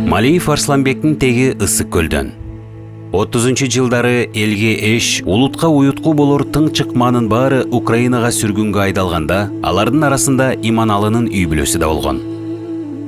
Малиев Арсланбектин теги ысык көлдөн. 30-жылдары элге эш, улутка уютку болор тың чыкманын баары Украинага сүргүнгө айдалганда, алардын арасында Иманалынын үй бүлөсү да болгон.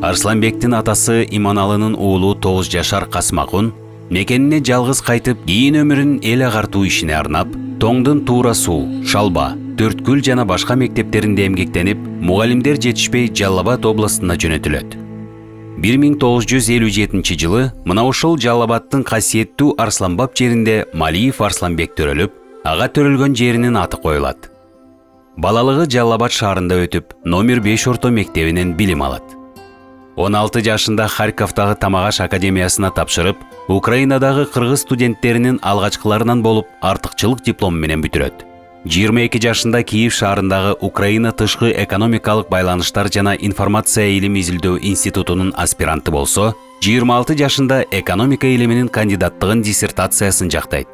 Арсланбектин атасы Иманалынын уулу 9 жашар Касмакун мекенине жалгыз кайтып, кийин өмүрүн эл агартуу ишине арнап, Тоңдун Туура суу, Шалба, Төрткүл жана башка мектептеринде эмгектенип, мугалимдер жетишпей Жалал-Абад областына жөнөтүлөт. 1957 жылы мына ошол Жалал-Абадтын касиеттүү Арсланбап жеринде Малиев Арсланбек төрөлүп, ага төрөлгөн жеринин аты коюлат. Балалыгы Жалал-Абад шаарында өтүп, номер 5 орто мектебинен билим алат. 16 жашында Харьковдагы Тамагаш академиясына тапшырып, Украинадагы кыргыз студенттеринин алгачкыларынан болуп, артыкчылык диплому менен бүтүрөт. 22 жашында Киев шаарындагы Украина тышкы экономикалык байланыштар жана информация илим изилдөө институтунун аспиранты болсо, 26 жашында экономика илиминин кандидаттыгын диссертациясын жактайт.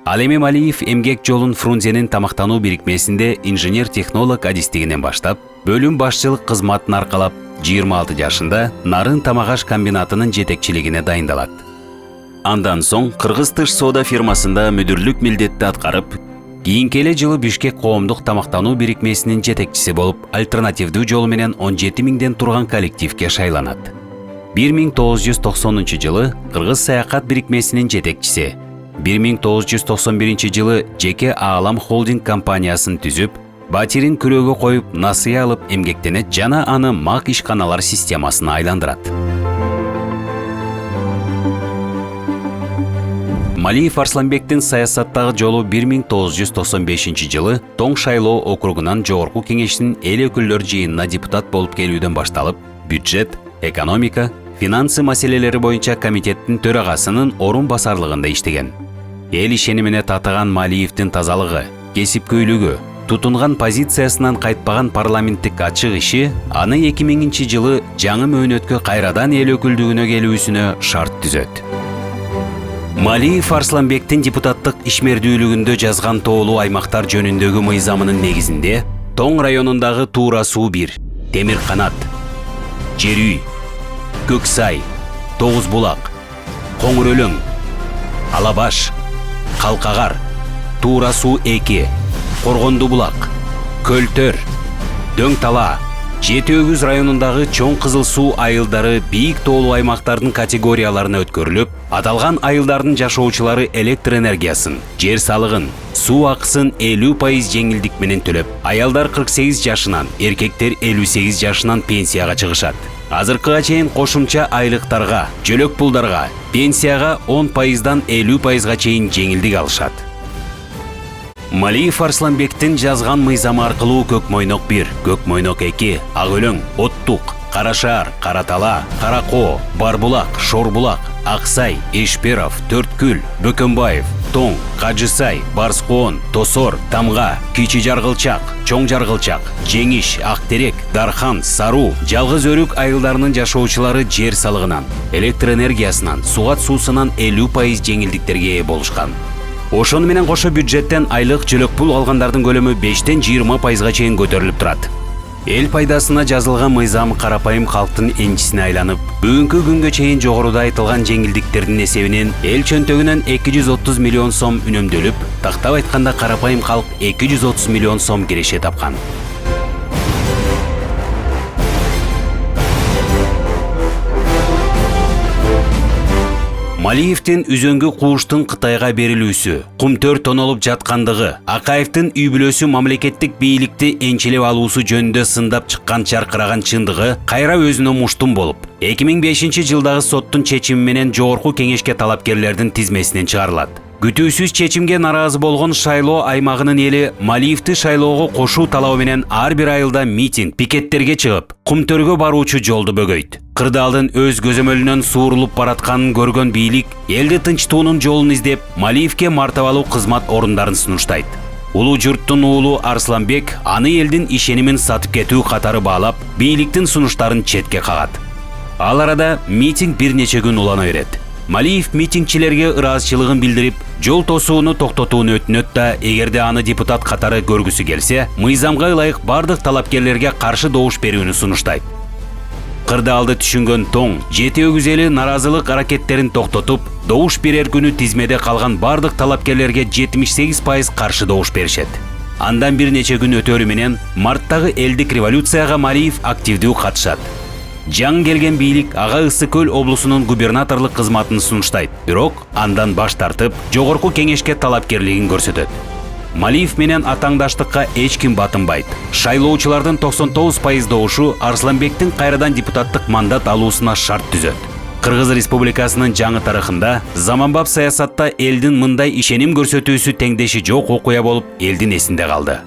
Ал эми Малиев эмгек жолун Фрунзенин тамактануу бирикмесинде инженер-технолог адистигинен баштап, бөлүм башчылык кызматын аркалап, 26 жашында Нарын Тамагаш комбинатынын жетекчилигине дайындалат. Андан соң Кыргыз тыш соода фирмасында мүдүрлүк милдетти аткарып, кийинки эле жылы Бишкек коомдук тамактануу бирикмесинин жетекчиси болуп, альтернативдүү жолу менен 17 миңден турган коллективге шайланат. 1990 жылы Кыргыз саякат бирикмесинин жетекчиси, 1991 жылы жеке Аалам холдинг компаниясын түзүп, батирин күрөөгө коюп, насыя алып эмгектенет жана аны мак ишканалар системасына айландырат. Малиев Арсланбектин саясаттагы жолу 1995 жылы Тоң шайлоо округунан Жогорку кеңештин эл өкүлдөр жыйынына депутат болуп келүүдөн башталып, бюджет, экономика, финансы маселелери боюнча комитеттин төрагасынын орун басарлыгында иштеген. Эл ишенимине татыган Малиевдин тазалыгы, кесипкөйлүгү, тутунган позициясынан кайтпаган парламенттик ачык иши аны 2000 жылы жаңы мөөнөткө кайрадан эл өкүлдүгүнө келүүсүнө шарт түзөт. Малиев Арсланбектин депутаттык ишмердүүлүгүндө жазган тоолуу аймактар жөнүндөгү мыйзамынын негизинде Тоң районундагы Туура суу 1, Темир канат, Жер үй, Көксай, Тогуз булак, Коңур өлөң, Алабаш, Калкагар, Туура суу 2, Коргонду булак, Көлтөр, Дөң тала, Жети өгүз районундагы чоң кызыл суу айылдары бийик тоолуу аймактардын категорияларына өткөрүлүп, аталган айылдардын жашоочулары электр энергиясын, жер салыгын, суу акысын 50% жеңилдик менен төлөп, аялдар 48 жашынан, эркектер 58 жашынан пенсияга чыгышат. Азыркыга чейин кошумча айлыктарга, жөлөк пулдарга, пенсияга 10%дан 50%га чейин жеңилдик алышат. Малиев Арсланбектин жазган мыйзамы аркылуу Көкмойнок 1, Көкмойнок 2, Ак өлөң, Оттук, Карашаар, Каратала, Каракоо, Барбулак, Шорбулак, Аксай, Эшперов, Төрткүл, Бөкөнбаев, Тоң, Кажысай, Барскоон, Тосор, Тамга, Кичи Жаргылчак, Чоң Жаргылчак, Жеңиш, Актерек, Дархан, Саруу, Жалгыз өрүк айылдарынын жашоочулары жер салыгынан, электр энергиясынан, сугат суусунан 50% жеңилдиктерге ээ болушкан. Ошону менен кошо бюджеттен айлык жөлөк пул алгандардын көлөмү 5-тен 20%га чейин көтөрүлүп турат. Эл пайдасына жазылган мыйзам карапайым калктын энчисине айланып, бүгүнкү күнгө чейин жогоруда айтылган жеңилдиктердин эсебинен эл чөнтөгүнөн 230 миллион сом үнөмдөлүп, тактап айтканда карапайым калк 230 миллион сом киреше тапкан. Малиевдин үзөңгү кууштун Кытайга берилүүсү, Кумтөр тонолуп жаткандыгы, Акаевдин үй бүлөсү мамлекеттик бийликти энчилеп алуусу жөнүндө сындап чыккан чаркыраган чындыгы кайра өзүнө муштум болуп, 2005 жылдагы соттун чечими менен Жогорку кеңешке талапкерлердин тизмесинен чыгарылат. Күтүүсүз чечимге наразы болгон шайлоо аймагынын эли Малиевди шайлоого кошуу талабы менен ар бир айылда митинг, пикеттерге чыгып, Кумтөргө баруучу жолду бөгөйт. Кырдаалдын өз көзөмөлүнөн суурулуп баратканын көргөн бийлик, элди тынчтуунун жолун издеп, Малиевге мартабалуу кызмат орундарын сунуштайт. Улуу журттун уулу Арсланбек аны элдин ишенимин сатып кетүү катары баалап, бийликтин сунуштарын четке кагат. Ал арада митинг бир нече күн улана берет. Малиев митингчилерге ыраазычылыгын билдирип, жол тосууну токтотууну өтүнөт да, эгерде аны депутат катары көргүсү келсе, мыйзамга ылайык бардык талапкерлерге каршы добуш берүүнү сунуштайт. Кырдаалды түшүнгөн тоң 7 өгүз эли наразылык аракеттерин токтотуп, добуш берер күнү тизмеде калган бардык талапкерлерге 78% каршы добуш беришет. Андан бир нече күн өтөрү менен марттагы элдик революцияга Малиев активдүү катышат. Жаңы келген бийлик ага Ысык Көл облусунун губернаторлук кызматын сунуштайт, бирок андан баш тартып, жогорку кеңешке талапкерлигин көрсөтөт. Малиев менен атаңдаштыкка эч ким батынбайт. Шайлоочулардын 99% добушу Арсланбектин кайрадан депутаттык мандат алуусуна шарт түзөт. Кыргыз Республикасынын жаңы тарыхында заманбап саясатта элдин мындай ишеним көрсөтүүсү теңдеши жок окуя болуп, элдин эсинде калды.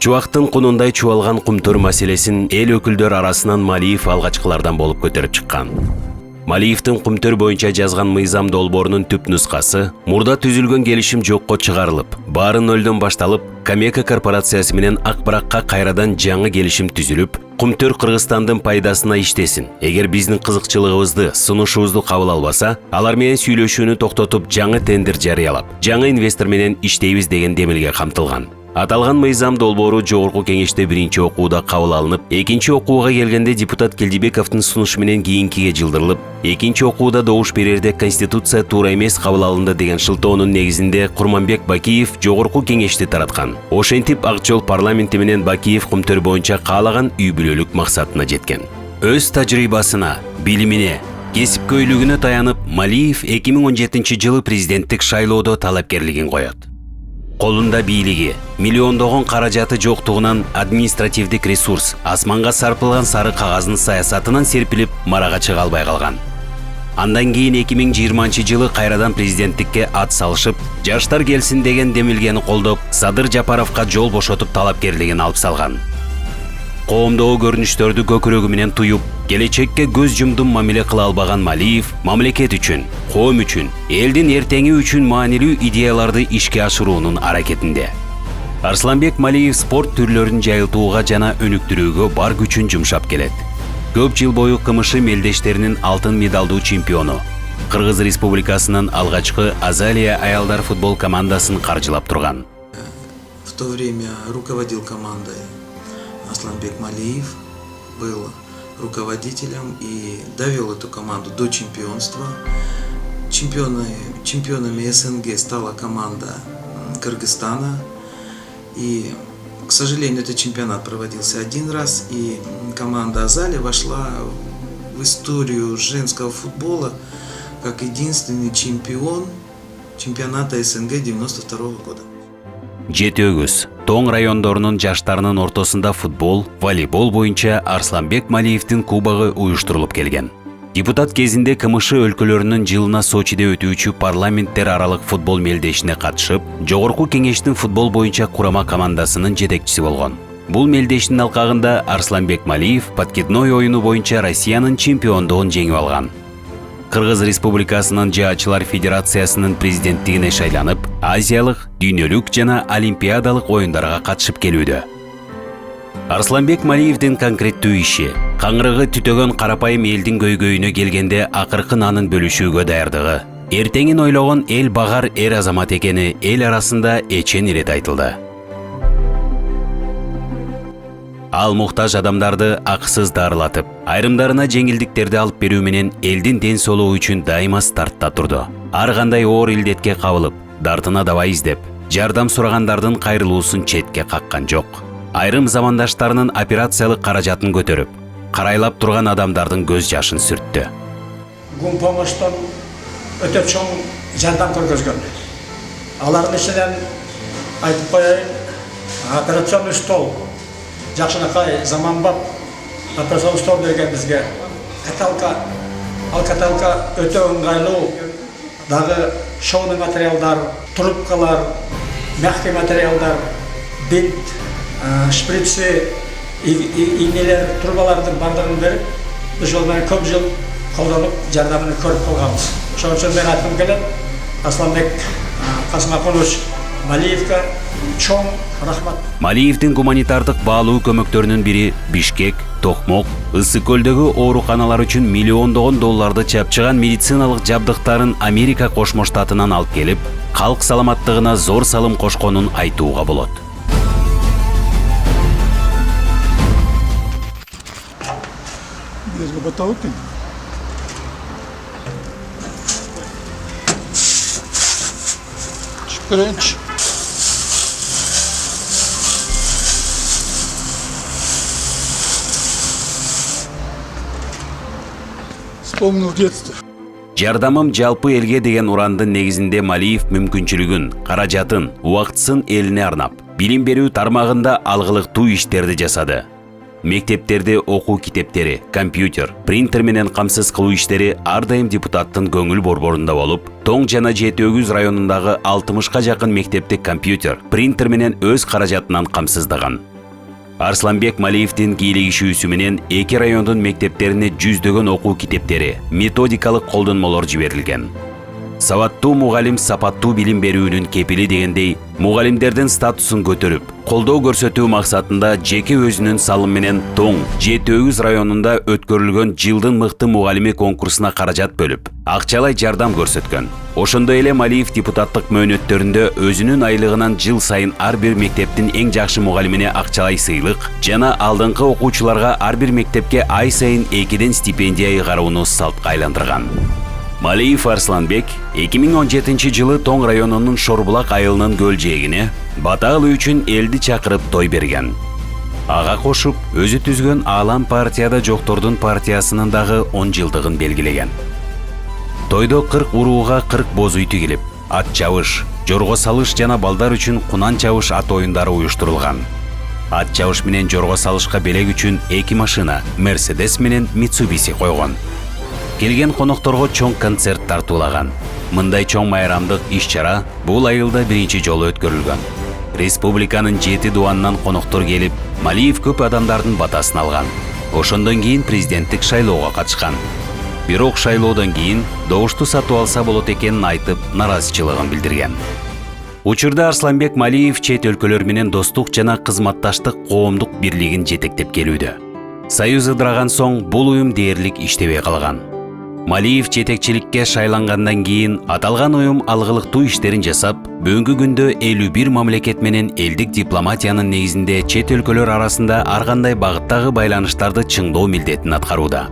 Чубактын кунундай чубалган кумтөр маселесин эл өкүлдөр арасынан Малиев алгачкылардан болуп көтөрүп чыккан. Малиевдин кумтөр боюнча жазган мыйзам долбоорунун түп нускасы мурда түзүлгөн келишим жокко чыгарылып, баары нөлдөн башталып, Камека корпорациясы менен Ак Баракка кайрадан жаңы келишим түзүлүп, кумтөр Кыргызстандын пайдасына иштесин. Эгер биздин кызыкчылыгыбызды, сунушубузду кабыл албаса, алар менен сүйлөшүүнү токтотуп, жаңы тендер жарыялап, жаңы инвестор менен иштейбиз деген демилге камтылган. Аталган мыйзам долбоору жогорку кеңеште биринчи окууда кабыл алынып, экинчи окууга келгенде депутат Келдибековдун сунушу менен кийинкиге жылдырылып, экинчи окууда добуш берерде Конституция туура эмес кабыл алынды деген шылтоонун негизинде Курманбек Бакиев жогорку кеңешти тараткан. Ошентип Ак Жол парламенти менен Бакиев кумтөр боюнча каалаган үй бүлөлүк максатына жеткен. Өз тажрыйбасына, билимине, кесипкөйлүгүнө таянып, Малиев 2017 жылы президенттик шайлоодо талапкерлигин коет. Колунда бийлиги, миллиондогон каражаты жоктугунан административдик ресурс, асманга сарпылган сары кагаздын саясатынан серпилип, марага чыга албай калган. Андан кийин 2020 жылы кайрадан президенттикке ат салышып, жаштар келсин деген демилгени колдоп, Садыр Жапаровго жол бошотуп талапкерлигин алып салган. Коомдогу көрүнүштөрдү көкүрөгү менен туюп, келечекке көз жумдум мамиле кыла албаган Малиев мамлекет үчүн, коом үчүн, элдин эртеңи үчүн маанилүү идеяларды ишке ашыруунун аракетинде. Арсланбек Малиев спорт түрлөрүн жайылтууга жана өнүктүрүүгө бар күчүн жумшап келет. Көп жыл бою КМШ мелдештеринин алтын медалдуу чемпиону, Кыргыз Республикасынын алгачкы Азалия аялдар футбол командасын каржылап турган. В то время руководил командой Арсланбек Малиев, был руководителем и довел эту команду до чемпионства. Чемпионами СНГ стала команда Кыргызстана. И, к сожалению, этот чемпионат проводился один раз, и команда Азали вошла в историю женского футбола как единственный чемпион чемпионата СНГ 92 года. Жети өгүз, Тоң райондорунун жаштарынын ортосунда футбол, волейбол боюнча Арсланбек Малиевдин кубогу уюштурулуп келген. Депутат кезинде КМШ өлкөлөрүнүн жылына Сочиде өтүүчү парламенттер аралык футбол мелдешине катышып, жогорку кеңештин футбол боюнча курама командасынын жетекчиси болгон. Бул мелдештин алкагында Арсланбек Малиев подкидной оюну боюнча Россиянын чемпиондугун жеңип алган. Кыргыз Республикасынын жаачылар федерациясынын президенттигине шайланып, азиялык, дүйнөлүк жана олимпиадалык оюндарга катышып келүүдө. Арсланбек Малиевдин конкреттүү иши, каңрыгы түтөгөн карапайым элдин көйгөйүнө келгенде акыркы анын бөлүшүүгө даярдыгы, эртеңин ойлогон эл багар эр азамат экени эл арасында эчен ирет айтылды. Ал муктаж адамдарды акысыз дарылатып, айрымдарына жеңилдиктерди алып берүү менен элдин ден соолугу үчүн дайыма стартта турду. Ар кандай оор илдетке кабылып, дартына дабай издеп, жардам сурагандардын кайрылуусун четке каккан жок. Айрым замандаштарынын операциялык каражатын көтөрүп, карайлап турган адамдардын көз жашын сүрттү. Гумпомоштон өтө чоң жардам көргөзгөн. Алардын ичинен айтып коеюн, операционный стол, жакшынакай заманбап операционный стол берген бизге. Каталка өтө ыңгайлуу, дагы шоуный материалдар, трубкалар, мягкий материалдар, бинт, шприцы, ийнелер, трубалардын бардыгын берип, ошол менен көп жыл колдонуп, жардамын көрүп калганбыз. Ошон үчүн мен айткым келет, Арсланбек Касымаханович Малиевге чоң рахмат. Малиевдин гуманитардык баалуу көмөктөрүнүн бири Бишкек, Токмок, Ысык Көлдөгү ооруканалар үчүн миллиондогон долларды чапчыган медициналык жабдыктарын Америка Кошмо Штатынан алып келип, калк саламаттыгына зор салым кошконун айтууга болот. Birazga batao ekan. Birinchi. Вспомнил детство. Жардамым жалпы элге деген урандын негизинде Малиев мүмкүнчүлүгүн, каражатын, убактысын элине арнап, билим берүү тармагында алгылыктуу иштерди жасады. Мектептерде окуу китептери, компьютер, принтер менен камсыз кылуу иштери ар дайым депутаттын көңүл борборунда болуп, Тоң жана Жети Өгүз районундагы 60га жакын мектепти компьютер, принтер менен өз каражатынан камсыздаган. Арсланбек Малиевдин кийлигишүүсү менен эки райондун мектептерине жүздөгөн окуу китептери, методикалык колдонмолор жиберилген. Сабаттуу мугалим сапаттуу билим берүүнүн кепили дегендей, мугалимдердин статусун көтөрүп, колдоо көрсөтүү максатында жеке өзүнүн салымы менен Тоң Жети Өгүз районунда өткөрүлгөн жылдын мыкты мугалими конкурсуна каражат бөлүп, акчалай жардам көрсөткөн. Ошондой эле Малиев депутаттык мөөнөттөрүндө өзүнүн айлыгынан жыл сайын ар бир мектептин эң жакшы мугалимине акчалай сыйлык жана алдыңкы окуучуларга ар бир мектепке ай сайын 2ден стипендия ыйгарууну салтка айландырган. Малиев Арсланбек 2017 жылы Тоң районунун Шорбулак айылынын көл жээгине бата алуу үчүн элди чакырып той берген. Ага кошуп, өзү түзгөн Аалам партияда жоктордун партиясынын дагы 10 жылдыгын белгилеген. Тойдо 40 урууга 40 боз үй тигилип, ат чабыш, жорго салыш жана балдар үчүн кунан чабыш ат оюндары уюштурулган. Ат чабыш менен жорго салышка белек үчүн 2 машина, Mercedes менен Mitsubishi койгон. Келген конокторго чоң концерт тартуулаган. Мындай чоң майрамдык иш-чара бул айылда биринчи жолу өткөрүлгөн. Республиканын 7 дуанынан коноктор келип, Малиев көп адамдардын батасын алган. Ошондон кийин президенттик шайлоого катышкан. Бирок шайлоодон кийин добушту сатып алса болот экенин айтып, наразычылыгын билдирген. Учурда Арсланбек Малиев чет өлкөлөр менен достук жана кызматташтык коомдук бирлигин жетектеп келүүдө. Союз ыдыраган соң бул уюм дээрлик иштебей калган. Малиев жетекчиликке шайлангандан кийин аталган уюм алгылыктуу иштерин жасап, бүгүнкү күндө 51 мамлекет менен элдик дипломатиянын негизинде чет өлкөлөр арасында ар кандай багыттагы байланыштарды чыңдоо милдетин аткарууда.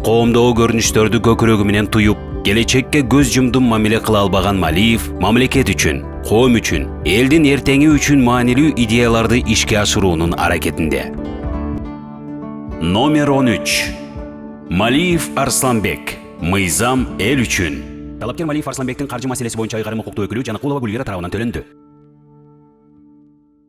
Коомдогу көрүнүштөрдү көкүрөгү менен туюп, келечекке көз жумдум мамиле кыла албаган Малиев мамлекет үчүн, коом үчүн, элдин эртеңи үчүн маанилүү идеяларды ишке ашыруунун аракетинде. Номер 13. Малиев Арсланбек. Мыйзам эл үчүн. Талапкер Малиев Арсланбектин каржы маселеси боюнча ыйгарым укуктуу өкүлү Жанакулова Гүлвира тарабынан төлөндү.